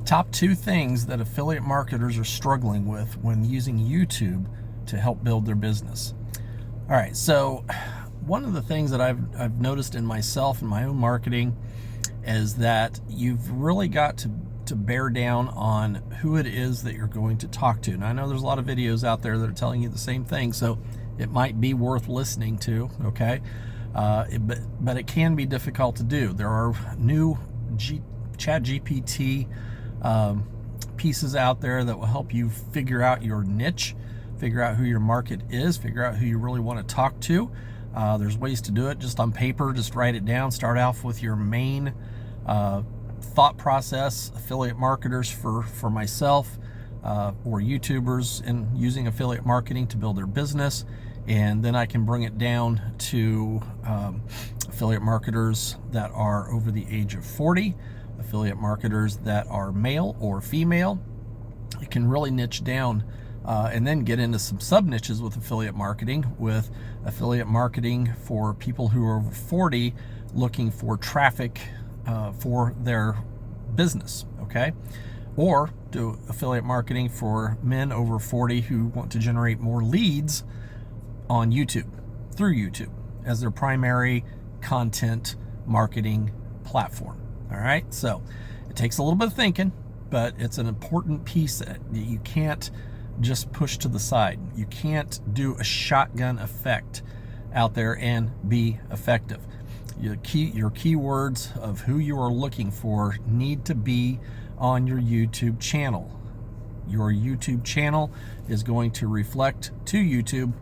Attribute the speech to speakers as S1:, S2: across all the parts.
S1: Top 2 things that affiliate marketers are struggling with when using YouTube to help build their business. All right, so one of the things that I've noticed in myself and my own marketing is that you've really got to bear down on who it is that you're going to talk to. Now, I know there's a lot of videos out there that are telling you the same thing, so it might be worth listening to, okay? But it can be difficult to do. There are new ChatGPT pieces out there that will help you figure out your niche, figure out who your market is, figure out who you really want to talk to. There's ways to do it just on paper. Just write it down. Start off with your main thought process. Affiliate marketers for myself or YouTubers in using affiliate marketing to build their business. And then I can bring it down to affiliate marketers that are over the age of 40, affiliate marketers that are male or female. You can really niche down and then get into some sub niches with affiliate marketing for people who are over 40 looking for traffic for their business, okay? Or do affiliate marketing for men over 40 who want to generate more leads on YouTube, through YouTube, as their primary content marketing platform. All right, so it takes a little bit of thinking, but it's an important piece that you can't just push to the side. You can't do a shotgun effect out there and be effective. Your keywords of who you are looking for need to be on your YouTube channel. Your YouTube channel is going to reflect to YouTube,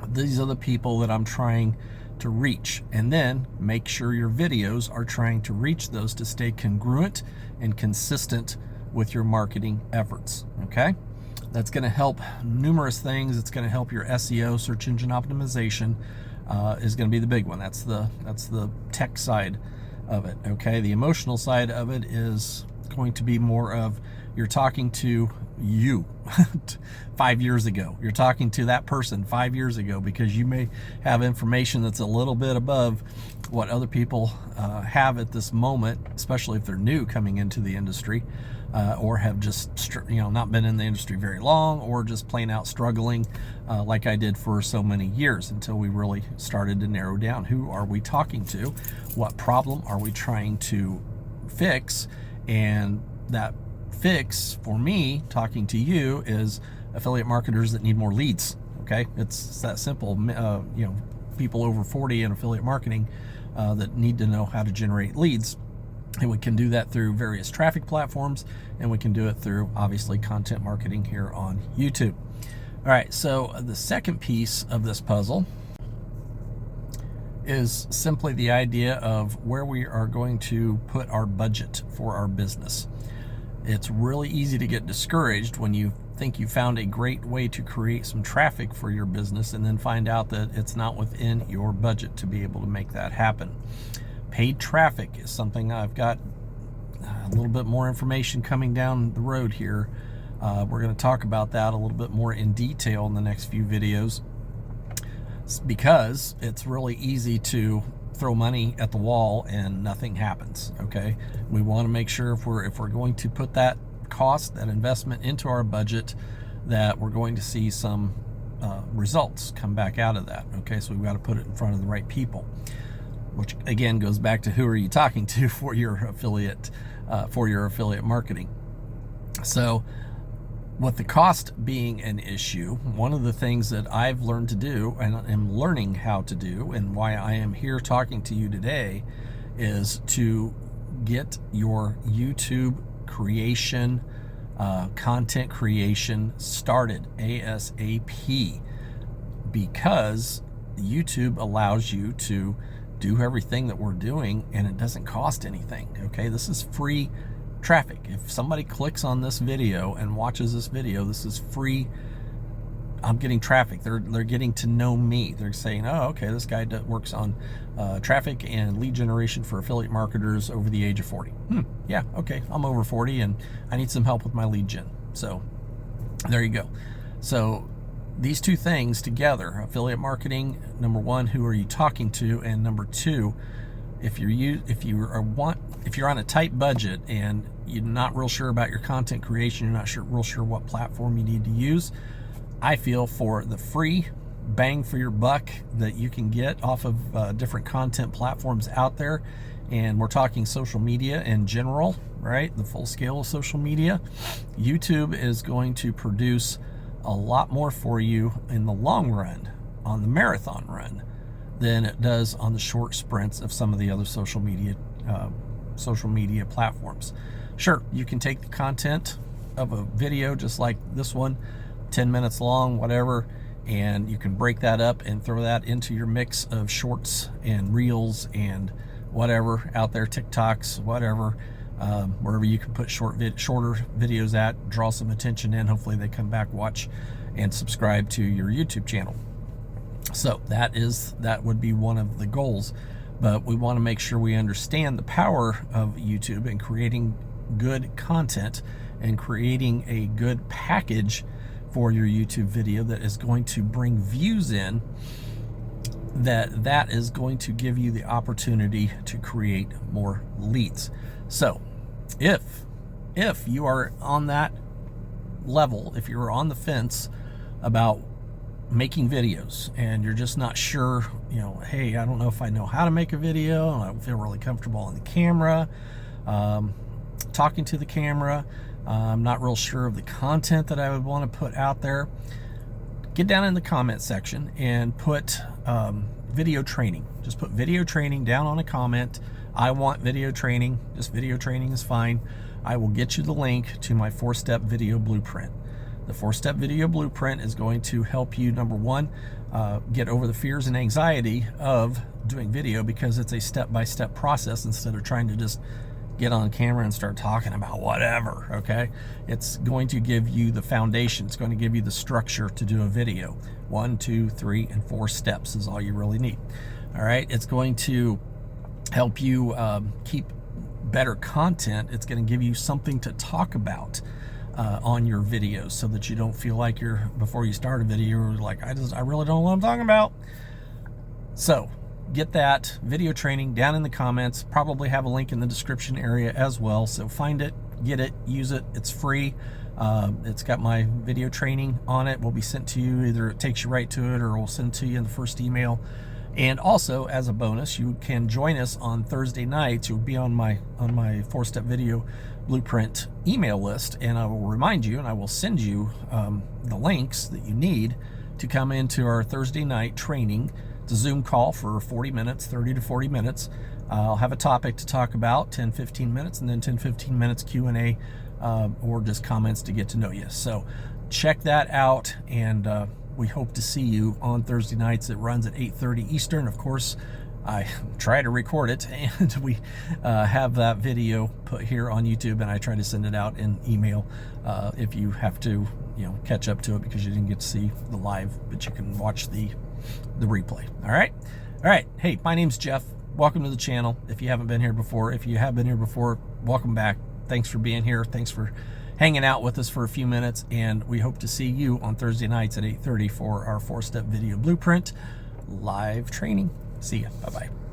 S1: these are the people that I'm trying to reach, and then make sure your videos are trying to reach those to stay congruent and consistent with your marketing efforts, okay? That's going to help numerous things. It's going to help your SEO, search engine optimization, is going to be the big one. That's the tech side of it, okay? The emotional side of it is going to be more of you're talking to you 5 years ago. You're talking to that person 5 years ago because you may have information that's a little bit above what other people have at this moment, especially if they're new coming into the industry or have just not been in the industry very long, or just plain out struggling like I did for so many years, until we really started to narrow down who are we talking to, what problem are we trying to fix. And that fix for me, talking to you, is affiliate marketers that need more leads. Okay, it's that simple. People over 40 in affiliate marketing that need to know how to generate leads, and we can do that through various traffic platforms, and we can do it through obviously content marketing here on YouTube. All right, so the second piece of this puzzle is simply the idea of where we are going to put our budget for our business. It's really easy to get discouraged when you think you found a great way to create some traffic for your business and then find out that it's not within your budget to be able to make that happen. Paid traffic is something I've got a little bit more information coming down the road here. We're going to talk about that a little bit more in detail in the next few videos, because it's really easy to throw money at the wall and nothing happens, okay? We want to make sure if we're going to put that cost, that investment into our budget, that we're going to see some results come back out of that, okay? So we've got to put it in front of the right people, which again goes back to who are you talking to for your affiliate marketing. So with the cost being an issue, one of the things that I've learned to do and am learning how to do, and why I am here talking to you today, is to get your YouTube creation, content creation started ASAP, because YouTube allows you to do everything that we're doing and it doesn't cost anything, okay? This is free traffic. If somebody clicks on this video and watches this video, this is free. I'm getting traffic. They're getting to know me. They're saying, oh, okay, this guy works on traffic and lead generation for affiliate marketers over the age of 40. Yeah, okay, I'm over 40 and I need some help with my lead gen. So there you go. So these two things together, affiliate marketing, number one, who are you talking to, and number two, if you're on a tight budget and you're not real sure about your content creation, you're not real sure what platform you need to use, I feel for the free bang for your buck that you can get off of different content platforms out there, and we're talking social media in general, right? The full scale of social media. YouTube is going to produce a lot more for you in the long run, on the marathon run, than it does on the short sprints of some of the other social media platforms. Sure, you can take the content of a video just like this one, 10 minutes long, whatever, and you can break that up and throw that into your mix of shorts and reels and whatever out there, TikToks, whatever, wherever you can put shorter videos at, draw some attention in. Hopefully they come back, watch, and subscribe to your YouTube channel. So that would be one of the goals, but we want to make sure we understand the power of YouTube and creating good content and creating a good package for your YouTube video that is going to bring views in, that is going to give you the opportunity to create more leads. So if you are on that level, if you're on the fence about making videos and you're just not sure, hey, I don't know if I know how to make a video, and I don't feel really comfortable on the camera, talking to the camera, I'm not real sure of the content that I would want to put out there, get down in the comment section and put video training. Just put video training down on a comment. I want video training. Just video training is fine. I will get you the link to my 4-step video blueprint. The 4-step video blueprint is going to help you, number one, get over the fears and anxiety of doing video, because it's a step-by-step process instead of trying to just get on camera and start talking about whatever, okay? It's going to give you the foundation. It's going to give you the structure to do a video. 1, 2, 3, and 4 steps is all you really need. All right, it's going to help you keep better content. It's going to give you something to talk about on your videos, so that you don't feel like before you start a video, you're like, I really don't know what I'm talking about. So get that video training down in the comments. Probably have a link in the description area as well. So find it, get it, use it. It's free. It's got my video training on it. Will be sent to you. Either it takes you right to it, or we'll send it to you in the first email. And also, as a bonus, you can join us on Thursday nights. You'll be on my 4-step video blueprint email list, and I will remind you, and I will send you the links that you need to come into our Thursday night training. It's a Zoom call for 40 minutes, 30 to 40 minutes. I'll have a topic to talk about, 10-15 minutes, and then 10-15 minutes Q&A, or just comments to get to know you. So check that out, and we hope to see you on Thursday nights. It runs at 8:30 Eastern. Of course, I try to record it, and we have that video put here on YouTube, and I try to send it out in email if you have to, catch up to it because you didn't get to see the live, but you can watch the replay. All right. Hey, my name's Jeff. Welcome to the channel. If you haven't been here before, if you have been here before, welcome back. Thanks for being here. Thanks for hanging out with us for a few minutes, and we hope to see you on Thursday nights at 8:30 for our 4-step video blueprint live training. See ya. Bye-bye.